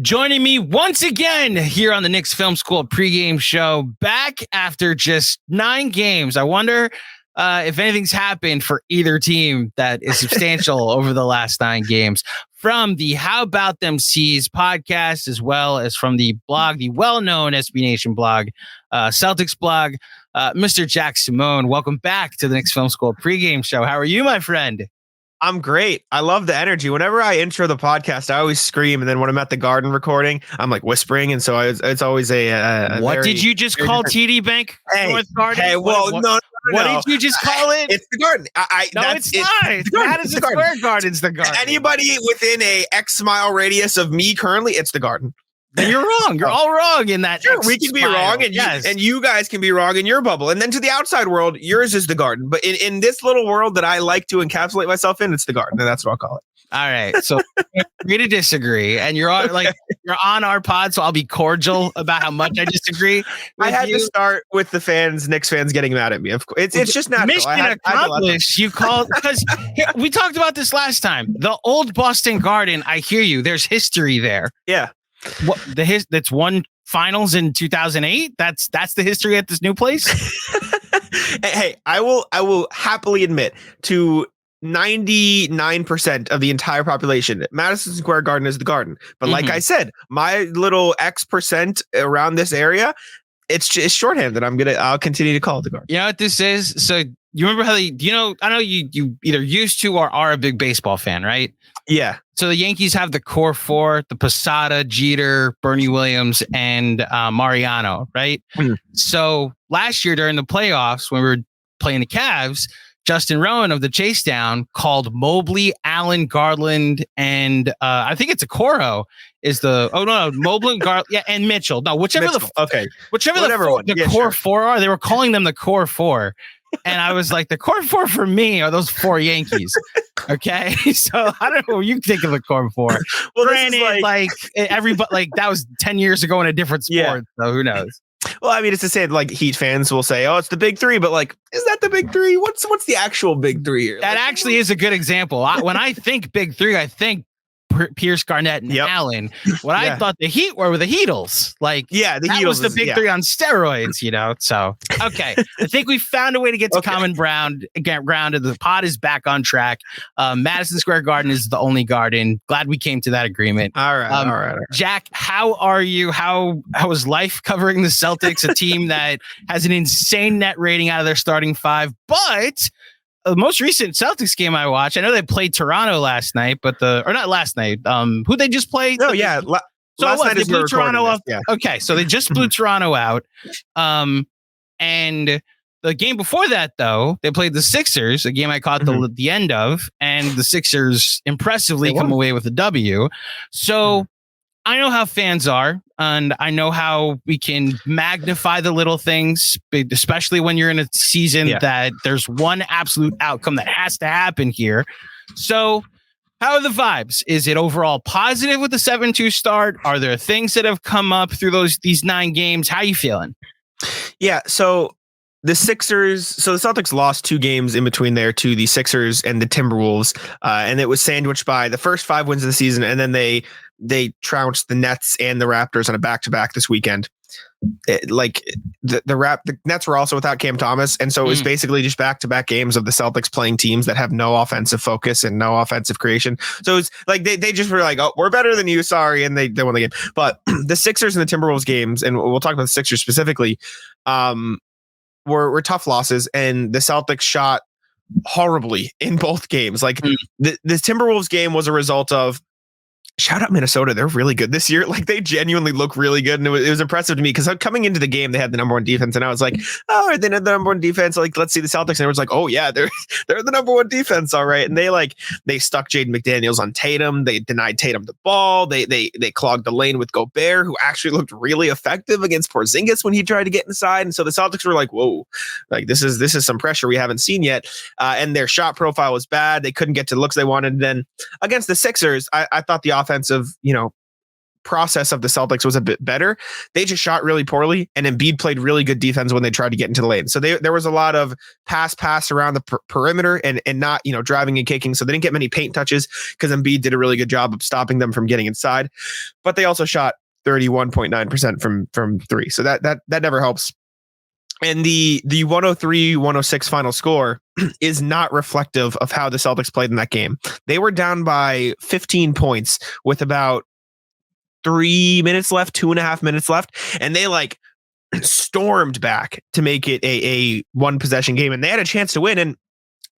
Joining me once again here on the Knicks Film School pregame show, back after just 9 games. I wonder if anything's happened for either team that is substantial over the last 9 games. From the How Bout Them Celtics podcast, as well as from the blog, the well-known SB Nation blog, Celtics blog, Mr. Jack Simone. Welcome back to the Knicks Film School pregame show. How are you, my friend? I'm great. I love the energy. Whenever I intro the podcast, I always scream, and then when I'm at the Garden recording, I'm like whispering, and so it's always a what did you just call TD Bank North Garden? Hey, well, no. What did you just call it? It's the Garden. It's not. Madison Square Garden's the Garden. Anybody within a X mile radius of me currently, it's the Garden. Then you're wrong. You're all wrong in that. Sure, we can be wrong, and you guys can be wrong in your bubble. And then to the outside world, yours is the Garden. But in this little world that I like to encapsulate myself in, it's the Garden, and that's what I'll call it. All right. So agree to disagree, and you're on our pod, so I'll be cordial about how much I disagree. I had to start with the fans, Knicks fans, getting mad at me. Of course, it's just natural. Mission accomplished. You called because we talked about this last time. The old Boston Garden. I hear you. There's history there. Yeah. What that's won finals in 2008. That's the history at this new place. Hey, I will happily admit to 99% of the entire population, Madison Square Garden is the Garden. But like I said, my little X% around this area, it's just shorthand that I'll continue to call it the Garden. You know what this is? So you remember how I know you either used to or are a big baseball fan, right? Yeah. So the Yankees have the core 4, the Posada, Jeter, Bernie Williams, and Mariano, right? So last year during the playoffs, when we were playing the Cavs, Justin Rowan of the Chase Down called Mobley, Allen, Garland, and I think it's a Coro is the Mobley, Garland, and Mitchell. No, whichever Mitchell. the core 4 are, they were calling them the core 4. And I was like, the core 4 for me are those 4 Yankees. Okay. So I don't know what you think of the core 4. Well, granted, everybody, that was 10 years ago in a different sport. Yeah. So who knows? Well, I mean, it's to say Heat fans will say, oh, it's the big 3, but is that the big 3? What's the actual big 3 here? That actually is a good example. When I think big 3, I think Pierce, Garnett, and Allen. What I thought the Heat were the Heatles. The Heatles was the big 3 on steroids, So, okay. I think we found a way to get to common ground. The pod is back on track. Madison Square Garden is the only Garden. Glad we came to that agreement. All right. Jack, how are you? How is life covering the Celtics, a team that has an insane net rating out of their starting 5, but the most recent Celtics game I watched, I know they played Toronto last night, not last night. Who they just played? Oh yeah. Last night they blew Toronto out. Yeah. Okay. So they just blew Toronto out. And the game before that, though, they played the Sixers, a game I caught the end of, and the Sixers impressively come away with a W. So I know how fans are, and I know how we can magnify the little things, especially when you're in a season that there's one absolute outcome that has to happen here. So how are the vibes? Is it overall positive with the 7-2 start? Are there things that have come up through these 9 games? How are you feeling? Yeah, so the Celtics lost 2 games in between there to the Sixers and the Timberwolves, and it was sandwiched by the first 5 wins of the season, and then they trounced the Nets and the Raptors on a back-to-back this weekend. The Nets were also without Cam Thomas, and so it was basically just back-to-back games of the Celtics playing teams that have no offensive focus and no offensive creation. So it's like they just were like, oh, we're better than you, sorry, and they won the game. But the Sixers and the Timberwolves games, and we'll talk about the Sixers specifically, were tough losses, and the Celtics shot horribly in both games. The Timberwolves game was a result of, shout out Minnesota. They're really good this year. They genuinely look really good. And it was impressive to me because coming into the game, they had the number 1 defense. And I was like, oh, they had the number 1 defense. Let's see the Celtics. And everyone's like, oh yeah, they're the number 1 defense. All right. And they stuck Jaden McDaniels on Tatum. They denied Tatum the ball. They clogged the lane with Gobert, who actually looked really effective against Porzingis when he tried to get inside. And so the Celtics were like, whoa, this is some pressure we haven't seen yet. And their shot profile was bad. They couldn't get to the looks they wanted. And then against the Sixers, I thought the offensive, process of the Celtics was a bit better. They just shot really poorly, and Embiid played really good defense when they tried to get into the lane. So there was a lot of pass around the perimeter and not, driving and kicking. So they didn't get many paint touches because Embiid did a really good job of stopping them from getting inside. But they also shot 31.9% from three. So that never helps. And the 103-106 final score is not reflective of how the Celtics played in that game. They were down by 15 points with about 3 minutes left, 2.5 minutes left. And they stormed back to make it a one possession game. And they had a chance to win. And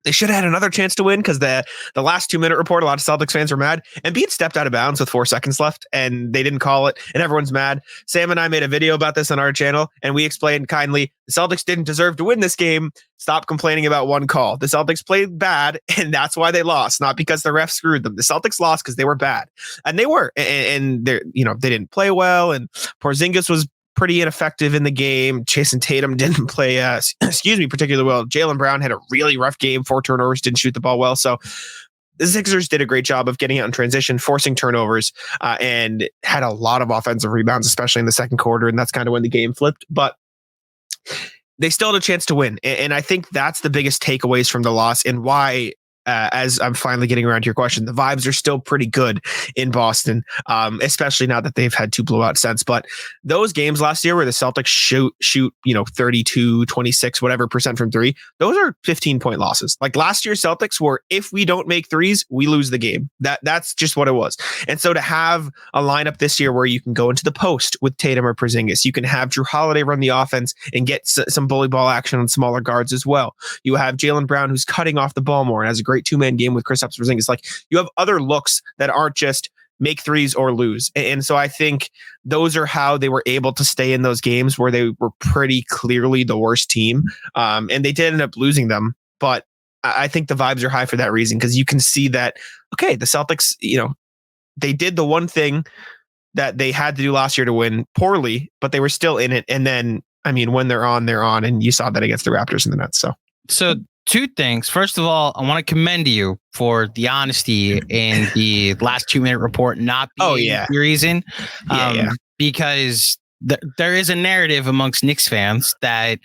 they should have had another chance to win because the last 2-minute report, a lot of Celtics fans were mad. Embiid stepped out of bounds with 4 seconds left and they didn't call it. And everyone's mad. Sam and I made a video about this on our channel and we explained kindly, the Celtics didn't deserve to win this game. Stop complaining about one call. The Celtics played bad and that's why they lost, not because the ref screwed them. The Celtics lost because they were bad. And they were. And they didn't play well. And Porzingis was pretty ineffective in the game. Jason Tatum didn't play, particularly well. Jaylen Brown had a really rough game, 4 turnovers, didn't shoot the ball well. So the Sixers did a great job of getting out in transition, forcing turnovers, and had a lot of offensive rebounds, especially in the second quarter. And that's kind of when the game flipped. But they still had a chance to win. And I think that's the biggest takeaways from the loss and why, as I'm finally getting around to your question, the vibes are still pretty good in Boston, especially now that they've had 2 blowout sets. But those games last year where the Celtics shoot 32, 26, whatever percent from 3, those are 15-point losses. Like last year's Celtics were, if we don't make threes, we lose the game. That's just what it was. And so to have a lineup this year where you can go into the post with Tatum or Porzingis, you can have Drew Holiday run the offense and get some bully ball action on smaller guards as well. You have Jaylen Brown who's cutting off the ball more and has a great 2-man game with Kristaps Porzingis. Like you have other looks that aren't just make threes or lose. And so I think those are how they were able to stay in those games where they were pretty clearly the worst team. And they did end up losing them. But I think the vibes are high for that reason, because you can see that, okay, the Celtics, they did the one thing that they had to do last year to win poorly, but they were still in it. And then, when they're on, and you saw that against the Raptors and the Nets. So 2 things. First of all, I want to commend you for the honesty in the last 2-minute report not being the reason. Because there is a narrative amongst Knicks fans that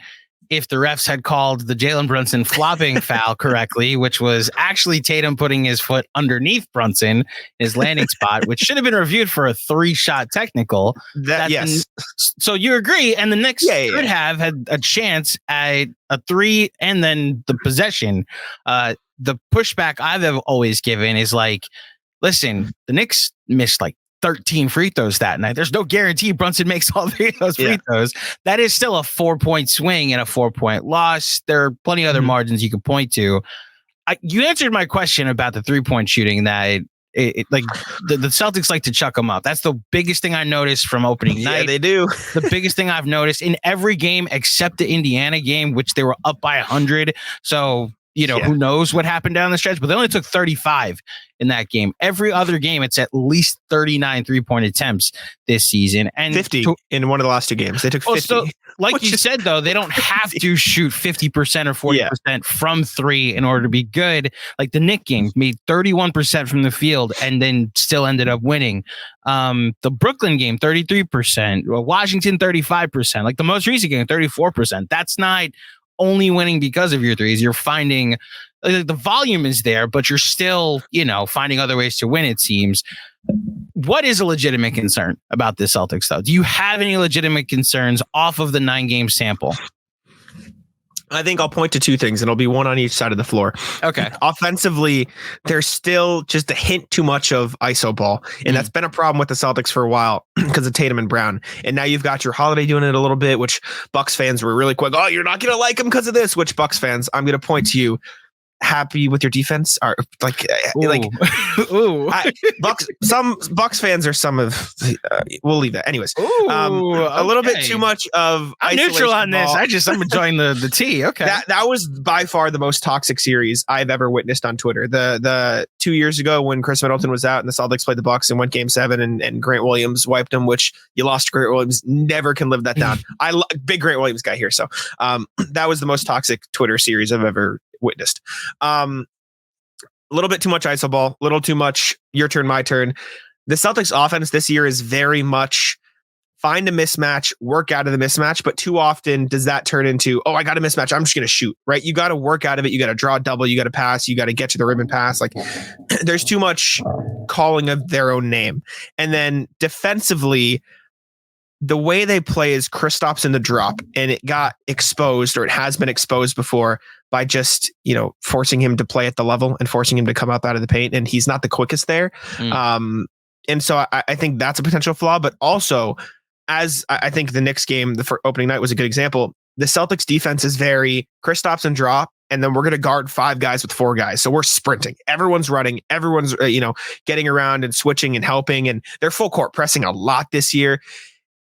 if the refs had called the Jalen Brunson flopping foul correctly, which was actually Tatum putting his foot underneath Brunson, his landing spot, which should have been reviewed for a 3-shot technical. Yes. So you agree, and the Knicks could have had a chance at a 3 and then the possession. The pushback I've always given is listen, the Knicks missed 13 free throws that night. There's no guarantee Brunson makes all 3 of those free throws. That is still a 4-point swing and a 4-point loss. There are plenty of other margins you can point to. You answered my question about the 3-point shooting that the Celtics like to chuck them up. That's the biggest thing I noticed from opening night. Yeah, they do. The biggest thing I've noticed in every game except the Indiana game, which they were up by 100. So, who knows what happened down the stretch, but they only took 35 in that game. Every other game, it's at least 39 3-point attempts this season. And 50 in one of the last 2 games. They took 50. So, you said, though, they don't have to shoot 50% or 40% from 3 in order to be good. Like the Knicks game made 31% from the field and then still ended up winning. The Brooklyn game, 33%. Washington, 35%. Like the most recent game, 34%. That's not only winning because of your threes. You're finding the volume is there, but you're still, finding other ways to win, it seems. What is a legitimate concern about this Celtics, though? Do you have any legitimate concerns off of the 9-game sample? I think I'll point to 2 things, and it'll be one on each side of the floor. Okay. Offensively, there's still just a hint too much of iso ball, and that's been a problem with the Celtics for a while because of Tatum and Brown. And now you've got your Holiday doing it a little bit, which Bucks fans were really quick. Oh, you're not going to like him because of this. Which Bucks fans, I'm going to point to you. Happy with your defense? Are some Bucks fans are some of. We'll leave that. Anyways, a little bit too much of. I'm neutral on this. I'm enjoying the tea. Okay, that was by far the most toxic series I've ever witnessed on Twitter. The 2 years ago when Chris Middleton was out and the Celtics played the Bucks and went Game 7 and Grant Williams wiped them, which you lost to Grant Williams. Never can live that down. Big Grant Williams guy here. So that was the most toxic Twitter series I've ever witnessed. A little bit too much iso ball, little too much your turn, my turn. the Celtics offense this year is very much find a mismatch, work out of the mismatch. But too often does that turn into, oh, I got a mismatch, I'm just going to shoot, right? You got to work out of it. You got to draw a double. You got to pass. You got to get to the rim and pass. Like there's too much calling of their own name. And then defensively, the way they play is Kristaps in the drop, and it got exposed, or it has been exposed before, by just, forcing him to play at the level and forcing him to come up out of the paint. And he's not the quickest there. And so I think that's a potential flaw, but also, as I think the Knicks game, the opening night was a good example, the Celtics defense is very Kristaps and drop, and then we're going to guard 5 guys with 4 guys. So we're sprinting. Everyone's running. Everyone's, getting around and switching and helping, and they're full court pressing a lot this year.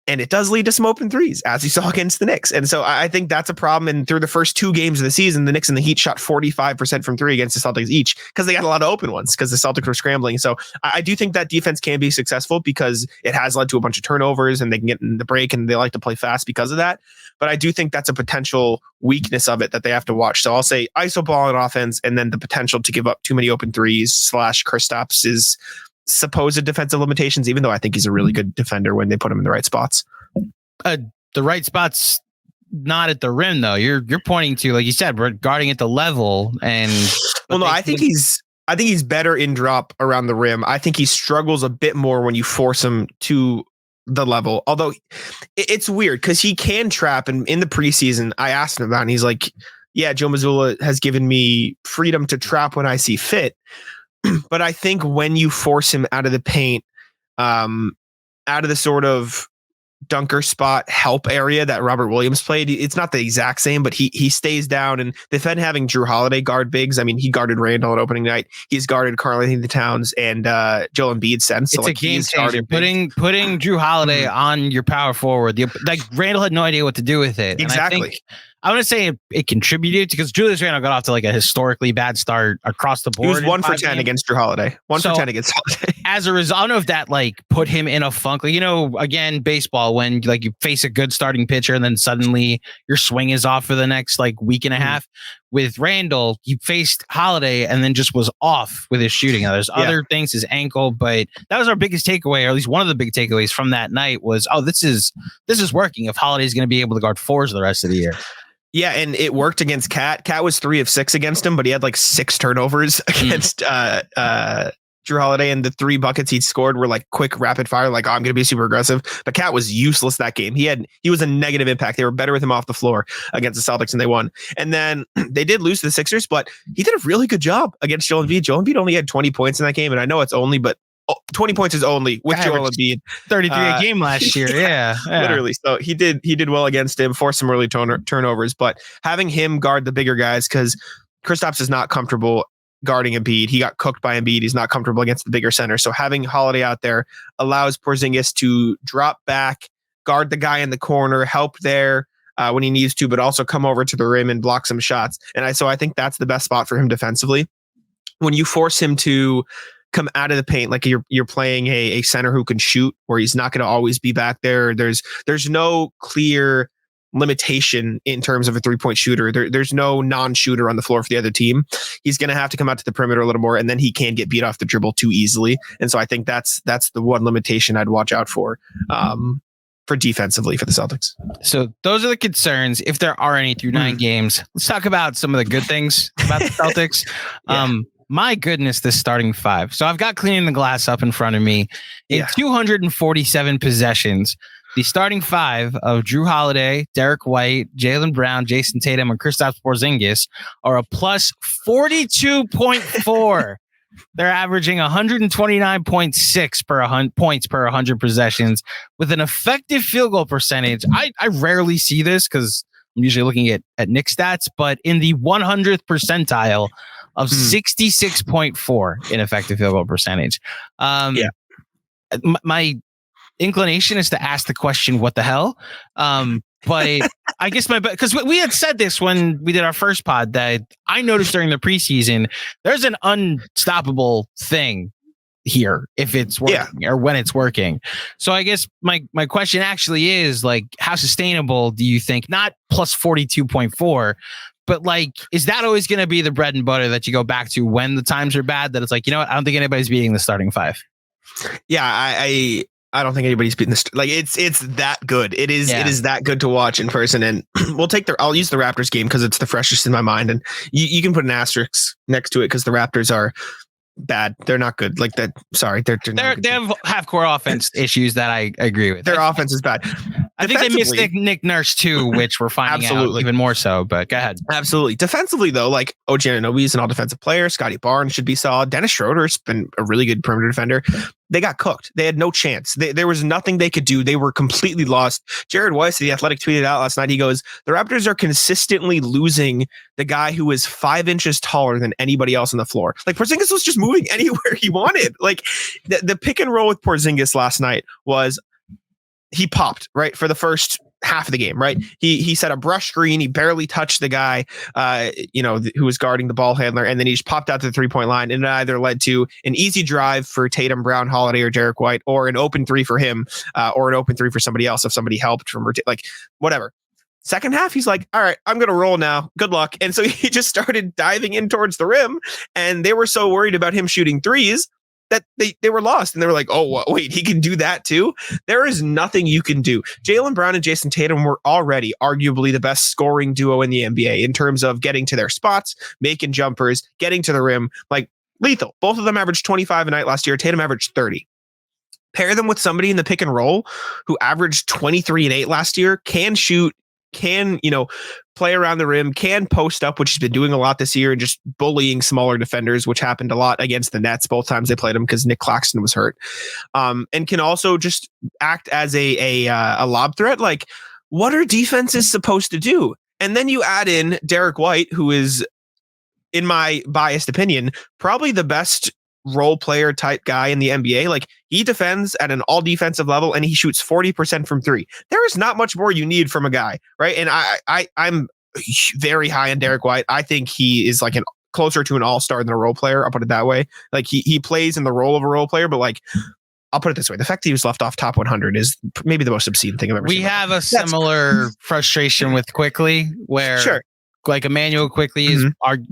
And it does lead to some open threes, as you saw against the Knicks. And so I think that's a problem. And through the first 2 games of the season, the Knicks and the Heat shot 45% from 3 against the Celtics each, because they got a lot of open ones, because the Celtics were scrambling. So I do think that defense can be successful, because it has led to a bunch of turnovers, and they can get in the break, and they like to play fast because of that. But I do think that's a potential weakness of it that they have to watch. So I'll say ISO ball on offense, and then the potential to give up too many open threes / Kristaps is supposed defensive limitations, even though I think he's a really good defender when they put him in the right spots. The right spots, not at the rim though. You're pointing to, like you said, we're guarding at the level. And I think he's better in drop around the rim. I think he struggles a bit more when you force him to the level. Although it's weird, because he can trap. And in the preseason, I asked him about it, and he's like, "Yeah, Joe Mazzulla has given me freedom to trap when I see fit." But I think when you force him out of the paint, out of the sort of dunker spot help area that Robert Williams played, it's not the exact same, but he stays down. And they've been having Drew Holiday guard bigs. I mean, he guarded Randall at opening night. He's guarded Karl-Anthony Towns and Joel Embiid since. So it's a game changer. Putting Drew Holiday on your power forward. Randall had no idea what to do with it. Exactly. I want to say it contributed, because Julius Randle got off to like a historically bad start across the board. He was 1 for 10 against Drew Holiday. 1 for 10 against Holiday. As a result, I don't know if that put him in a funk. Again, baseball, when you face a good starting pitcher and then suddenly your swing is off for the next week and a half. With Randall, he faced Holiday and then just was off with his shooting. Now, there's other things, his ankle, but that was our biggest takeaway, or at least one of the big takeaways from that night was, this is working if Holiday's going to be able to guard 4s the rest of the year. Yeah, and it worked against Cat. Cat was 3 of 6 against him, but he had 6 turnovers against Drew Holiday, and the 3 buckets he scored were quick, rapid fire. I'm going to be super aggressive. But Cat was useless that game. He was a negative impact. They were better with him off the floor against the Celtics, and they won. And then they did lose to the Sixers, but he did a really good job against Joel Embiid. Joel Embiid only had 20 points in that game, and I know it's only, but 20 points is only with Joel Embiid. 33 a game last year. Yeah. Literally. So he did well against him, forced some early turnovers, but having him guard the bigger guys, because Kristaps is not comfortable guarding Embiid. He got cooked by Embiid. He's not comfortable against the bigger center. So having Holiday out there allows Porzingis to drop back, guard the guy in the corner, help there when he needs to, but also come over to the rim and block some shots. And I think that's the best spot for him defensively. When you force him to come out of the paint, you're playing a center who can shoot, where he's not going to always be back there. There's no clear limitation in terms of a 3-point shooter. There's no non-shooter on the floor for the other team. He's going to have to come out to the perimeter a little more, and then he can get beat off the dribble too easily. And so I think that's the one limitation I'd watch out for defensively for the Celtics. So those are the concerns, if there are any, through 9 games. Let's talk about some of the good things about the Celtics. My goodness, this starting 5. So I've got cleaning the glass up in front of me. In 247 possessions, the starting 5 of Drew Holiday, Derrick White, Jaylen Brown, Jason Tatum, and Kristaps Porzingis are a plus 42.4. They're averaging 129.6 points per 100 possessions, with an effective field goal percentage. I rarely see this, because I'm usually looking at Knicks stats, but in the 100th percentile of 66.4 in effective field goal percentage. My inclination is to ask the question, what the hell? But I guess because we had said this when we did our first pod, that I noticed during the preseason, there's an unstoppable thing here if it's working or when it's working. So I guess my question actually is, how sustainable do you think, not plus 42.4, but is that always going to be the bread and butter that you go back to when the times are bad, that it's I don't think anybody's beating the starting 5? Yeah, I don't think anybody's beaten this. Like it's that good. It is that good to watch in person. And I'll use the Raptors game because it's the freshest in my mind. And you can put an asterisk next to it because the Raptors are bad. They're not good. Like that. Sorry, they have half-court offense issues that I agree with. Their offense is bad. I think they missed Nick Nurse too, which we're finding out even more so. But go ahead. Absolutely. Defensively though, like OG Anunoby is an all-defensive player. Scotty Barnes should be solid. Dennis Schroeder's been a really good perimeter defender. They got cooked. They had no chance. There was nothing they could do. They were completely lost. Jared Weiss, the Athletic, tweeted out last night. He goes, "The Raptors are consistently losing the guy who is 5 inches taller than anybody else on the floor." Like Porzingis was just moving anywhere he wanted. Like the pick and roll with Porzingis last night was he popped right for the first half of the game, right? He set a brush screen. He barely touched the guy, who was guarding the ball handler. And then he just popped out to the 3-point line. And it either led to an easy drive for Tatum, Brown, Holiday, or Derrick White, or an open three for him, or an open three for somebody else if somebody helped from like whatever. Second half, he's like, all right, I'm going to roll now. Good luck. And so he just started diving in towards the rim. And they were so worried about him shooting threes that they were lost. And they were like, oh, wait, he can do that too? There is nothing you can do. Jaylen Brown and Jason Tatum were already arguably the best scoring duo in the NBA in terms of getting to their spots, making jumpers, getting to the rim, like lethal. Both of them averaged 25 a night last year. Tatum averaged 30. Pair them with somebody in the pick and roll who averaged 23 and 8 last year, can shoot, can, play around the rim, can post up, which he's been doing a lot this year, and just bullying smaller defenders, which happened a lot against the Nets both times they played him because Nick Claxton was hurt, and can also just act as a lob threat. Like, what are defenses supposed to do? And then you add in Derrick White, who is, in my biased opinion, probably the best role player type guy in the NBA. Like, he defends at an all defensive level and he shoots 40% from three. There is not much more you need from a guy, right? And I'm very high on Derrick White. I think he is like closer to an all-star than a role player. I'll put it that way. Like he plays in the role of a role player, but like, I'll put it this way. The fact that he was left off top 100 is maybe the most obscene thing I've ever seen. We have a similar frustration with Quickley where like Emmanuel Quickley is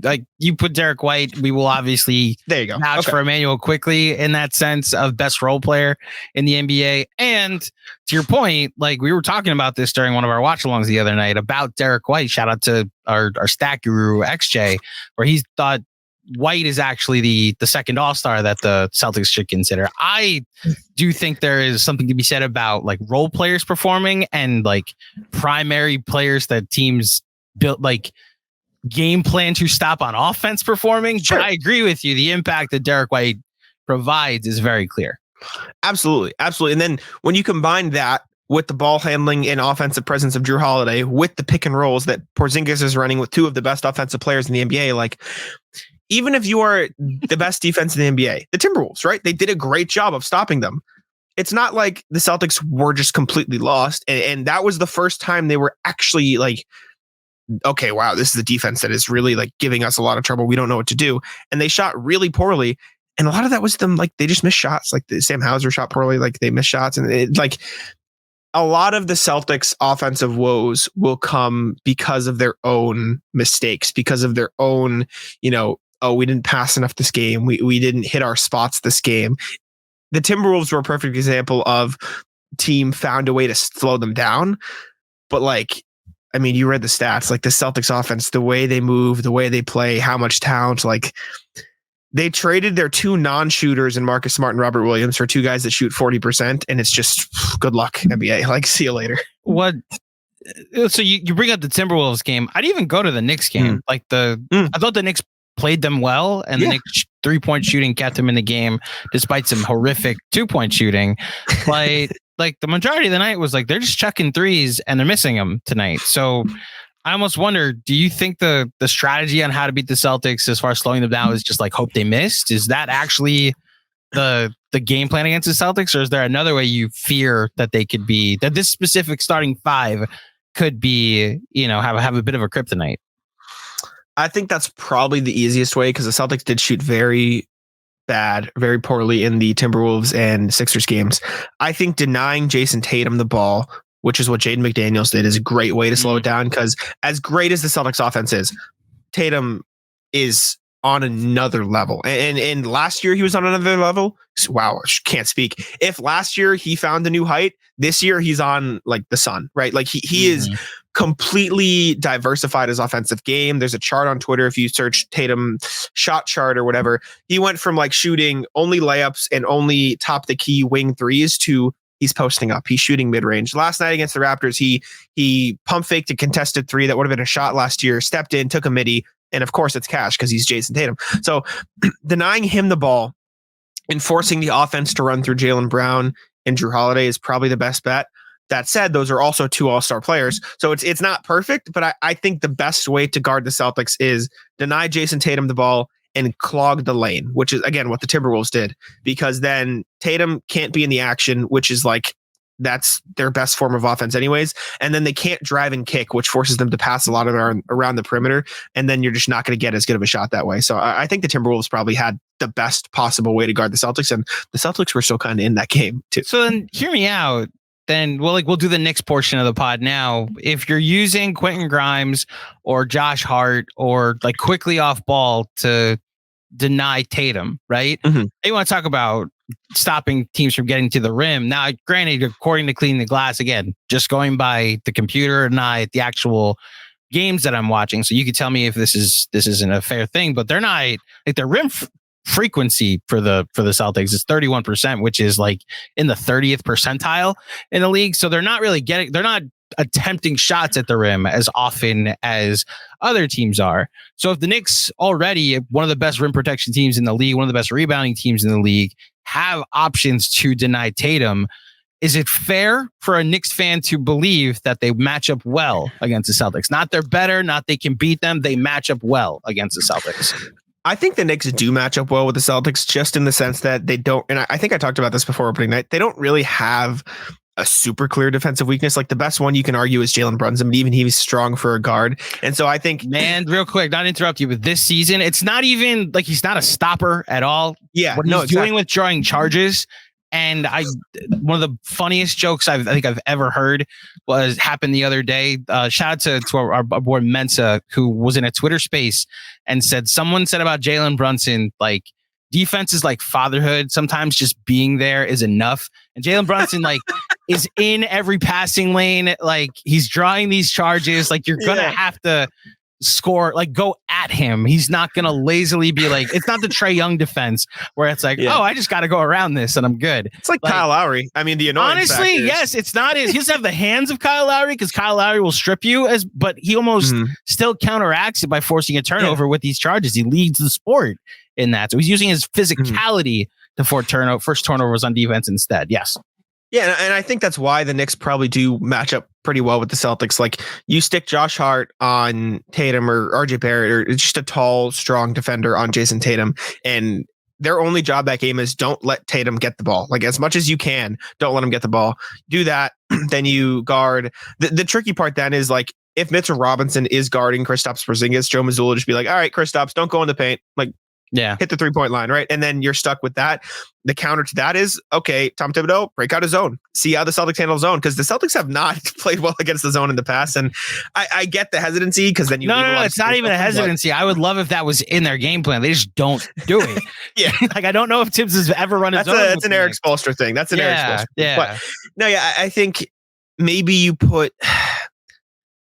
like you put Derrick White. We will obviously vouch for Emmanuel Quickley in that sense of best role player in the NBA. And to your point, like we were talking about this during one of our watch alongs the other night about Derrick White. Shout out to our stat guru XJ, where he thought White is actually the second all-star that the Celtics should consider. I do think there is something to be said about like role players performing and like primary players that teams built like game plan to stop on offense performing. Sure. But I agree with you. The impact that Derrick White provides is very clear. Absolutely. Absolutely. And then when you combine that with the ball handling and offensive presence of Drew Holiday, with the pick and rolls that Porzingis is running with two of the best offensive players in the NBA, like even if you are the best defense in the NBA, the Timberwolves, right? They did a great job of stopping them. It's not like the Celtics were just completely lost. And that was the first time they were actually like, okay, wow, this is a defense that is really like giving us a lot of trouble. We don't know what to do. And they shot really poorly. And a lot of that was them, like they just missed shots. Like Sam Hauser shot poorly, like they missed shots. And it, like a lot of the Celtics offensive woes will come because of their own mistakes, because of their own, oh, we didn't pass enough this game. We didn't hit our spots this game. The Timberwolves were a perfect example of team found a way to slow them down. But like, I mean, you read the stats, like the Celtics offense, the way they move, the way they play, how much talent, like they traded their two non-shooters in Marcus Smart and Robert Williams for two guys that shoot 40%. And it's just good luck, NBA. Like, see you later. So you bring up the Timberwolves game. I'd even go to the Knicks game. Like I thought the Knicks played them well, and the Knicks 3-point shooting kept them in the game despite some horrific 2-point shooting. But like the majority of the night was like they're just chucking threes and they're missing them tonight. So I almost wonder, do you think the strategy on how to beat the Celtics as far as slowing them down is just like hope they missed? Is that actually the game plan against the Celtics, or is there another way you fear that they could be, that this specific starting five could be, have a bit of a kryptonite? I think that's probably the easiest way because the Celtics did shoot very bad, very poorly in the Timberwolves and Sixers games. I think denying Jason Tatum the ball, which is what Jaden McDaniels did, is a great way to slow it down because as great as the Celtics offense is, Tatum is on another level. And last year he was on another level. Wow, I can't speak. If last year he found a new height, this year he's on like the sun, right? Like he is completely diversified his offensive game. There's a chart on Twitter. If you search Tatum shot chart or whatever, he went from like shooting only layups and only top the key wing threes to he's posting up. He's shooting mid-range. Last night against the Raptors, he pump faked a contested three that would have been a shot last year, stepped in, took a midi, and of course it's cash because he's Jason Tatum. So denying him the ball and forcing the offense to run through Jaylen Brown and Drew Holiday is probably the best bet. That said, those are also two all-star players. So it's not perfect, but I think the best way to guard the Celtics is deny Jason Tatum the ball and clog the lane, which is, again, what the Timberwolves did, because then Tatum can't be in the action, which is like, that's their best form of offense anyways. And then they can't drive and kick, which forces them to pass a lot of around the perimeter. And then you're just not going to get as good of a shot that way. So I think the Timberwolves probably had the best possible way to guard the Celtics, and the Celtics were still kind of in that game too. So then hear me out. Then we'll do the Knicks portion of the pod now. If you're using Quentin Grimes or Josh Hart or like quickly off ball to deny Tatum, right? You want to talk about stopping teams from getting to the rim. Now, granted, according to Cleaning the Glass, again, just going by the computer and not the actual games that I'm watching. So you can tell me if this isn't a fair thing, but they're not like their rim frequency for the Celtics is 31%, which is like in the 30th percentile in the league. So they're not attempting shots at the rim as often as other teams are. So if the Knicks, already one of the best rim protection teams in the league, one of the best rebounding teams in the league, have options to deny Tatum, is it fair for a Knicks fan to believe that they match up well against the Celtics? Not they're better, not they can beat them. They match up well against the Celtics. I think the Knicks do match up well with the Celtics, just in the sense that they don't, and I think I talked about this before opening night, they don't really have a super clear defensive weakness. Like the best one you can argue is Jalen Brunson, but even he's strong for a guard. And so I think, man, real quick, not to interrupt you, but this season, it's not even like he's not a stopper at all. Yeah, what he's doing with drawing charges. And one of the funniest jokes I think I've ever heard happened the other day. Shout out to our boy Mensa, who was in a Twitter space and someone said about Jalen Brunson, like, defense is like fatherhood. Sometimes just being there is enough. And Jalen Brunson is in every passing lane. Like he's drawing these charges. Like you're going to have to score, like go at him. He's not going to lazily be like, it's not the Trae Young defense where it's like, oh, I just got to go around this and I'm good. It's like Kyle Lowry. I mean, the annoying honestly, yes, it's not. He doesn't have the hands of Kyle Lowry because Kyle Lowry will strip you but he almost still counteracts it by forcing a turnover with these charges. He leads the sport in that. So he's using his physicality to force turnovers on defense instead. Yes. Yeah, and I think that's why the Knicks probably do match up pretty well with the Celtics. Like you stick Josh Hart on Tatum or RJ Barrett or just a tall, strong defender on Jason Tatum, and their only job that game is don't let Tatum get the ball. Like as much as you can, don't let him get the ball. Do that, then you guard. The tricky part then is like if Mitchell Robinson is guarding Kristaps Porzingis, Joe Mazzulla will just be like, all right, Kristaps, don't go in the paint. Like, hit the 3-point line, right? And then you're stuck with that. The counter to that is, okay, Tom Thibodeau, break out a zone. See how the Celtics handle zone, because the Celtics have not played well against the zone in the past. And I get the hesitancy because then you No, it's not even a hesitancy. I would love if that was in their game plan. They just don't do it. Like I don't know if Tibbs has ever run his zone. That's an Eric Spoelstra thing. That's an Eric Spoelstra. Yeah. But no, I think maybe you put.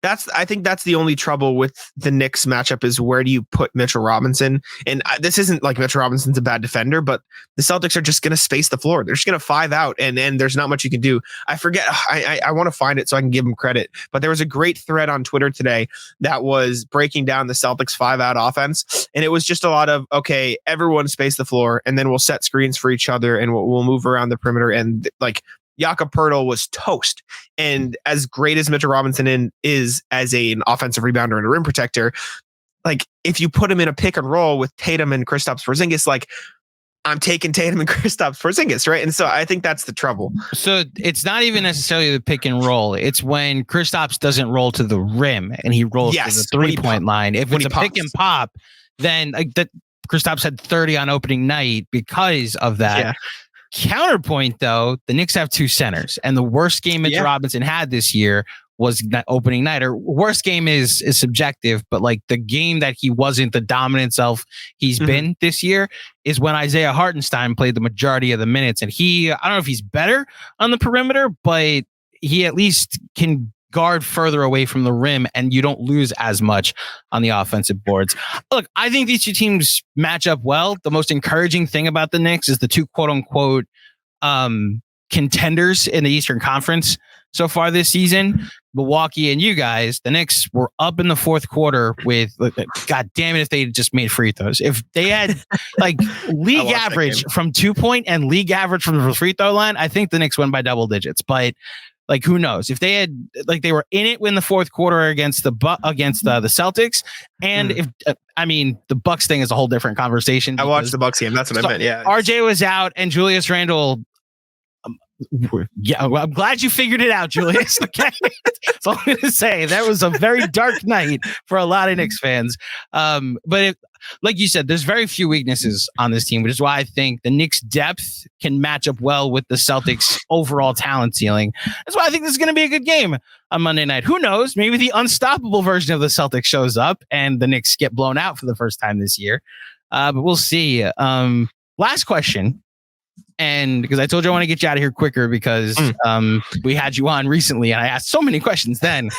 I think that's the only trouble with the Knicks matchup is where do you put Mitchell Robinson? And this isn't like Mitchell Robinson's a bad defender, but the Celtics are just going to space the floor. They're just going to 5 out, and there's not much you can do. I forget. I want to find it so I can give them credit. But there was a great thread on Twitter today that was breaking down the Celtics 5-out offense, and it was just a lot of, okay, everyone space the floor, and then we'll set screens for each other, and we'll move around the perimeter, and like Jakob Poeltl was toast. And as great as Mitchell Robinson is as an offensive rebounder and a rim protector, like if you put him in a pick and roll with Tatum and Kristaps Porzingis, like I'm taking Tatum and Kristaps Porzingis, right? And so I think that's the trouble. So it's not even necessarily the pick and roll. It's when Kristaps doesn't roll to the rim and he rolls to the 3-point line. If it's a pick and pop, then like that Kristaps had 30 on opening night because of that. Yeah. Counterpoint, though, the Knicks have 2 centers, and the worst game Mitchell Robinson had this year was that opening night. Or worst game is subjective, but like the game that he wasn't the dominant self he's been this year is when Isaiah Hartenstein played the majority of the minutes. And I don't know if he's better on the perimeter, but he at least can guard further away from the rim and you don't lose as much on the offensive boards. Look, I think these two teams match up well. The most encouraging thing about the Knicks is the two quote unquote contenders in the Eastern Conference so far this season, Milwaukee and you guys. The Knicks were up in the fourth quarter with, God damn it, if they just made free throws. If they had like league average from 2-point and league average from the free throw line, I think the Knicks win by double digits. But like, who knows? If they had, like, they were in it in the fourth quarter against the Celtics, and if the Bucks thing is a whole different converation. I watched the Bucks game. That's what I meant. Yeah, RJ was out, and Julius Randle. Yeah, well, I'm glad you figured it out, Julius. Okay, that's all I'm going to say. That was a very dark night for a lot of Knicks fans. But like you said, there's very few weaknesses on this team, which is why I think the Knicks' depth can match up well with the Celtics' overall talent ceiling. That's why I think this is going to be a good game on Monday night. Who knows? Maybe the unstoppable version of the Celtics shows up and the Knicks get blown out for the first time this year. But we'll see. Last question. And because I told you I want to get you out of here quicker because we had you on recently and I asked so many questions then.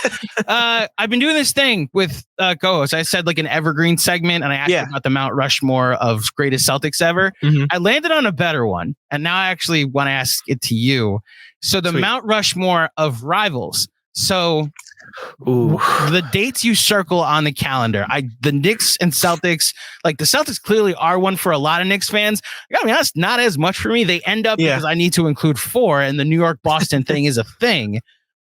I've been doing this thing with co-hosts. I said like an evergreen segment and I asked about the Mount Rushmore of greatest Celtics ever. I landed on a better one. And now I actually want to ask it to you. So the Mount Rushmore of rivals. So the dates you circle on the calendar, the Knicks and Celtics, like the Celtics clearly are one for a lot of Knicks fans. I gotta be honest, not as much for me. They end up because I need to include 4 and the New York Boston thing is a thing.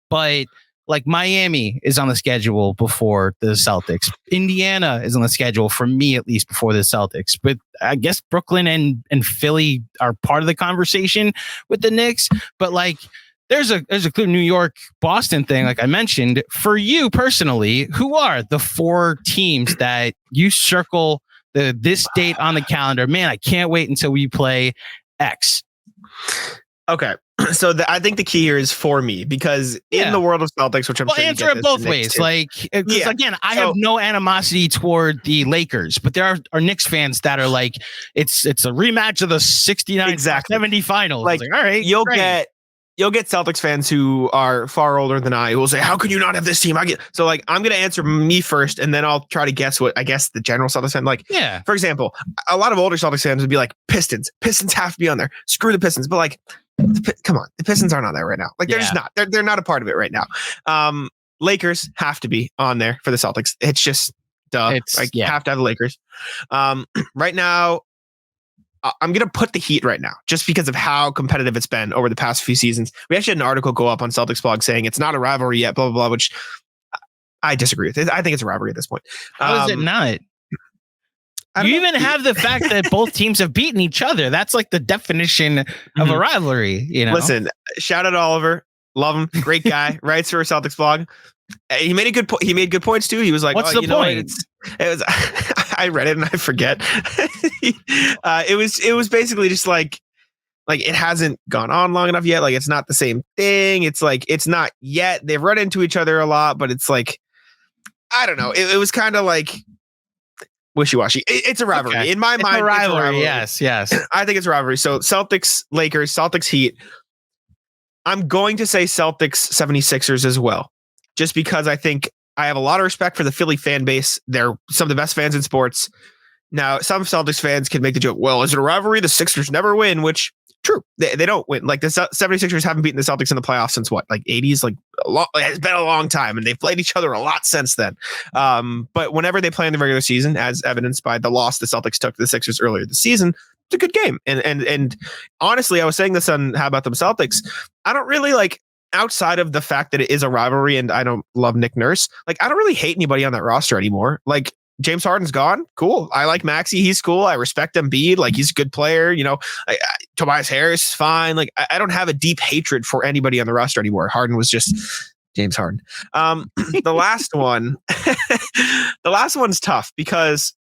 But like Miami is on the schedule before the Celtics. Indiana is on the schedule for me, at least before the Celtics. But I guess Brooklyn and Philly are part of the conversation with the Knicks. But like, there's a clear New York Boston thing, like I mentioned. For you personally, who are the 4 teams that you circle this date on the calendar? Man, I can't wait until we play X. Okay, so I think the key here is for me because in the world of Celtics, which I'm sure answer it both ways. Too. Like, again, I have no animosity toward the Lakers, but there are Knicks fans that are like, it's a rematch of the 69-70 finals. Like, all right, You'll get Celtics fans who are far older than I who will say, how can you not have this team? I'm going to answer me first, and then I'll try to guess what I guess the general Celtics fan like. Yeah. For example, a lot of older Celtics fans would be like, Pistons. Pistons have to be on there. Screw the Pistons. But like, come on, the Pistons aren't on there right now. Like they're just not. They're not a part of it right now. Lakers have to be on there for the Celtics. It's just duh. Have to have the Lakers. Right now, I'm going to put the Heat right now just because of how competitive it's been over the past few seasons. We actually had an article go up on Celtics blog saying it's not a rivalry yet, blah, blah, blah, which I disagree with. I think it's a rivalry at this point. How is it not? You even have the fact that both teams have beaten each other. That's like the definition of a rivalry. You know. Listen, shout out to Oliver. Love him. Great guy. Writes for a Celtics blog. He made a good point. He made good points too. He was like, "What's the point?" It was. I read it and I forget. It was basically just like it hasn't gone on long enough yet. Like it's not the same thing. It's like it's not yet. They've run into each other a lot, but it's like I don't know. It was kind of like wishy-washy. It's a rivalry in my mind. It's a rivalry. Yes. I think it's a rivalry. So Celtics, Lakers, Celtics, Heat. I'm going to say Celtics 76ers as well, just because I think I have a lot of respect for the Philly fan base. They're some of the best fans in sports. Now, some Celtics fans can make the joke, well, is it a rivalry? The Sixers never win, which true. They don't win. Like the 76ers haven't beaten the Celtics in the playoffs since what? Like 80s? Like it's been a long time and they've played each other a lot since then. But whenever they play in the regular season, as evidenced by the loss the Celtics took to the Sixers earlier this season, it's a good game. And honestly, I was saying this on How About Them Celtics. I don't really like outside of the fact that it is a rivalry and I don't love Nick Nurse. Like I don't really hate anybody on that roster anymore. Like James Harden's gone. Cool. I like Maxey. He's cool. I respect Embiid. Like he's a good player. You know, Tobias Harris is fine. Like I don't have a deep hatred for anybody on the roster anymore. Harden was just James Harden. The last one, the last one's tough because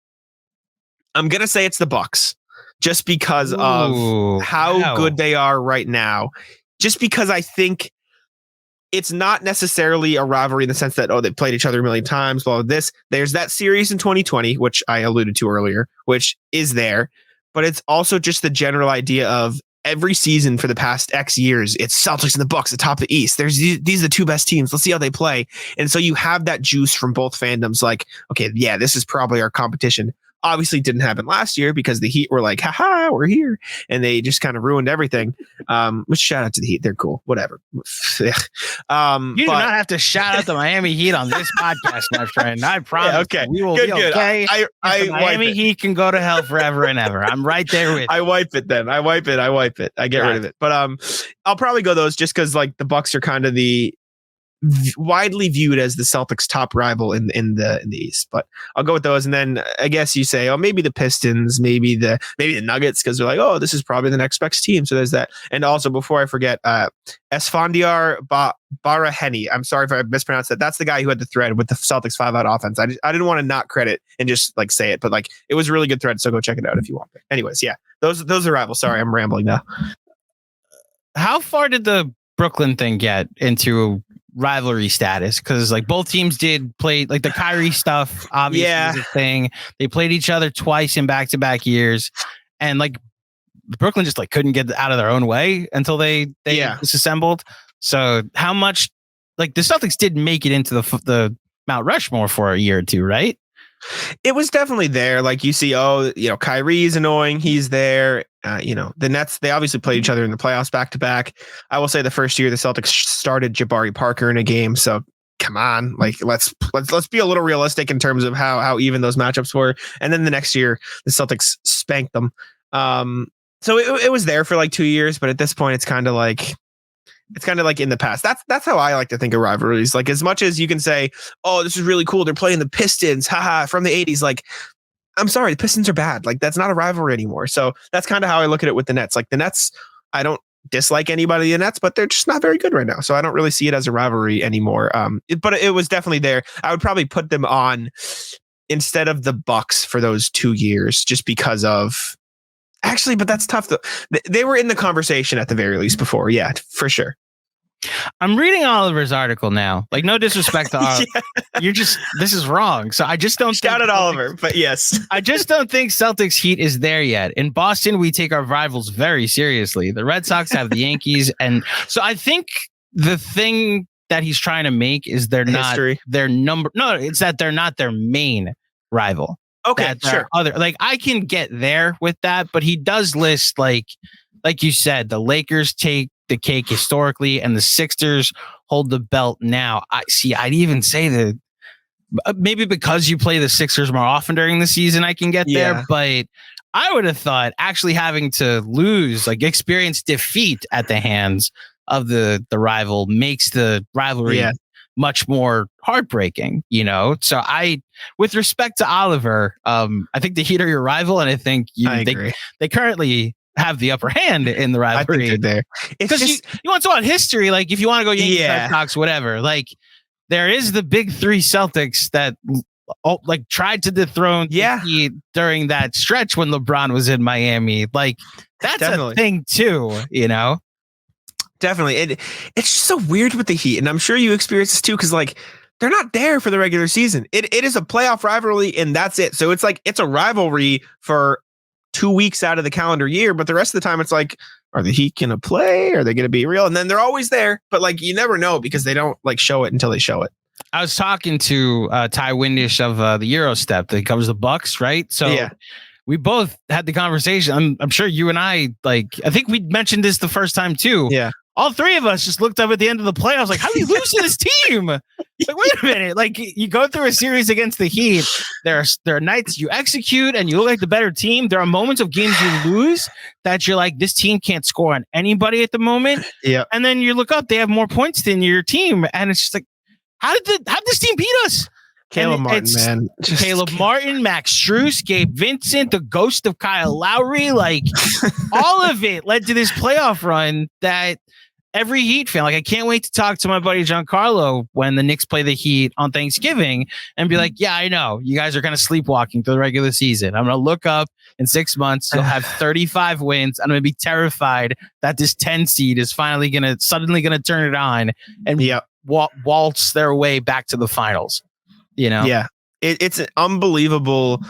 I'm going to say it's the Bucks just because of how good they are right now. Just because I think it's not necessarily a rivalry in the sense that, they played each other a million times, blah, blah, this. There's that series in 2020, which I alluded to earlier, which is there. But it's also just the general idea of every season for the past X years, it's Celtics and the Bucks atop the East. These are the two best teams. Let's see how they play. And so you have that juice from both fandoms. Like, okay, yeah, this is probably our competition. Obviously didn't happen last year because the Heat were like, haha, we're here. And they just kind of ruined everything. Which shout out to the Heat. They're cool. Whatever. You do not have to shout out the Miami Heat on this podcast, my friend. I promise. Yeah, okay. We will be okay. I Miami Heat can go to hell forever and ever. I'm right there with I wipe it then. I wipe it. I get rid of it. But I'll probably go those just because like the Bucks are kind of the widely viewed as the Celtics' top rival in the East, but I'll go with those. And then I guess you say, maybe the Pistons, maybe the Nuggets, because they're like, this is probably the next best team. So there's that. And also, before I forget, Esfandiar Baraheni. I'm sorry if I mispronounced that. That's the guy who had the thread with the Celtics 5-out offense. I didn't want to not credit and just like say it, but like it was a really good thread. So go check it out if you want. Anyways, yeah, those are rivals. Sorry, I'm rambling now. How far did the Brooklyn thing get into rivalry status? Because like both teams did play, like the Kyrie stuff obviously is a thing. They played each other twice in back-to-back years, and like Brooklyn just like couldn't get out of their own way until they disassembled. So how much, like the Celtics did make it into the Mount Rushmore for a year or two, right? It was definitely there. Like you see, Kyrie's annoying. He's there. The Nets, they obviously played each other in the playoffs back to back. I will say the first year the Celtics started Jabari Parker in a game. So come on, like let's be a little realistic in terms of how even those matchups were. And then the next year the Celtics spanked them. So it was there for like 2 years, but at this point it's kind of like in the past. That's how I like to think of rivalries. Like as much as you can say, this is really cool, they're playing the Pistons, haha, from the 80s. Like, I'm sorry, the Pistons are bad. Like that's not a rivalry anymore. So that's kind of how I look at it with the Nets. Like the Nets, I don't dislike anybody in the Nets, but they're just not very good right now. So I don't really see it as a rivalry anymore. But it was definitely there. I would probably put them on instead of the Bucks for those 2 years, just because of. Actually, but that's tough though. They were in the conversation at the very least before. Yeah, for sure. I'm reading Oliver's article now. Like, no disrespect to Oliver. This is wrong. So I just don't shout at Oliver, but yes. I just don't think Celtics Heat is there yet. In Boston, we take our rivals very seriously. The Red Sox have the Yankees. And so I think the thing that he's trying to make is they're not their number. No, it's that they're not their main rival. Okay, sure. Like I can get there with that, but he does list like you said, the Lakers take the cake historically, and the Sixers hold the belt now. I'd even say that maybe because you play the Sixers more often during the season, I can get there. But I would have thought actually having to lose, like experience defeat at the hands of the rival, makes the rivalry much more heartbreaking, So with respect to Oliver, I think the Heat are your rival, and I think they currently have the upper hand in the rivalry. I think they're there. Because you want to talk about history, like if you want to go Yankees, Red Sox, whatever, like there is the big three Celtics that like tried to dethrone the Heat during that stretch when LeBron was in Miami. Like that's a thing too, Definitely. It's just so weird with the Heat, and I'm sure you experience this too, because like they're not there for the regular season. It is a playoff rivalry, and that's it. So it's like it's a rivalry for 2 weeks out of the calendar year, but the rest of the time it's like, are the Heat gonna play? Are they gonna be real? And then they're always there, but like you never know because they don't like show it until they show it. I was talking to Ty Windish of the Eurostep that covers the Bucks, right? So we both had the conversation. I'm sure you and I think we mentioned this the first time too. Yeah. All three of us just looked up at the end of the playoffs like, how do you lose to this team? Like, wait a minute. Like, you go through a series against the Heat. There are nights you execute and you look like the better team. There are moments of games you lose that you're like, this team can't score on anybody at the moment. Yeah. And then you look up, they have more points than your team. And it's just like, how did this team beat us? Caleb Martin, man. Caleb Martin, Max Strus, Gabe Vincent, the ghost of Kyle Lowry. Like, all of it led to this playoff run that... every Heat fan, like I can't wait to talk to my buddy Giancarlo when the Knicks play the Heat on Thanksgiving and be like, yeah, I know you guys are kind of sleepwalking through the regular season. I'm going to look up in 6 months. You'll have 35 wins. I'm going to be terrified that this 10 seed is suddenly going to turn it on and waltz their way back to the finals. Yeah, it's an unbelievable.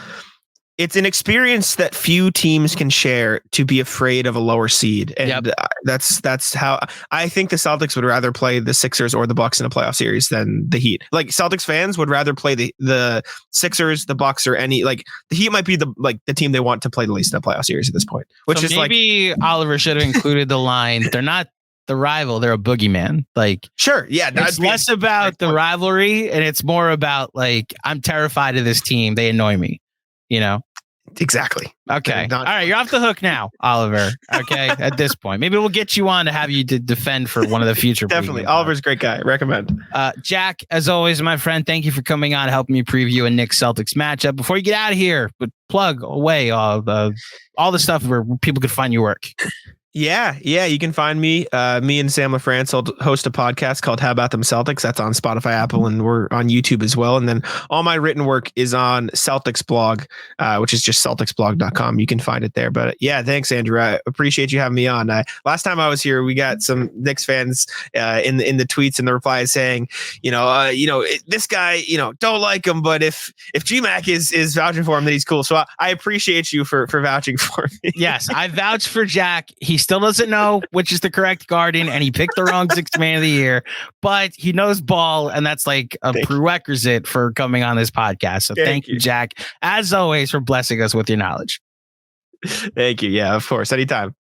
It's an experience that few teams can share to be afraid of a lower seed. And that's how I think the Celtics would rather play the Sixers or the Bucks in a playoff series than the Heat. Like Celtics fans would rather play the Sixers, the Bucks, or any, like the Heat might be the team they want to play the least in a playoff series at this point, which is maybe Oliver should have included the line. They're not the rival, they're a boogeyman. Like, sure. Yeah. It's less about the rivalry and it's more about like, I'm terrified of this team. They annoy me, Exactly. Okay. All right. You're off the hook now, Oliver. Okay. At this point, maybe we'll get you on to have you to defend for one of the future. Definitely. Oliver's a great guy. Recommend. Jack, as always, my friend, thank you for coming on, helping me preview a Knicks Celtics matchup. Before you get out of here, but plug away all the stuff where people could find your work. Yeah. You can find me. Me and Sam LaFrance host a podcast called How About Them Celtics. That's on Spotify, Apple, and we're on YouTube as well. And then all my written work is on Celtics blog, which is just celticsblog.com. You can find it there. But yeah, thanks, Andrew. I appreciate you having me on. Last time I was here, we got some Knicks fans in the tweets and the replies saying, this guy, don't like him, but if GMAC is vouching for him, then he's cool. So I appreciate you for vouching for me. Yes, I vouch for Jack. He still doesn't know which is the correct Guardian, and he picked the wrong Sixth Man of the Year, but he knows ball, and that's like a prerequisite for coming on this podcast. So thank you, Jack, as always, for blessing us with your knowledge. Thank you. Yeah, of course. Anytime.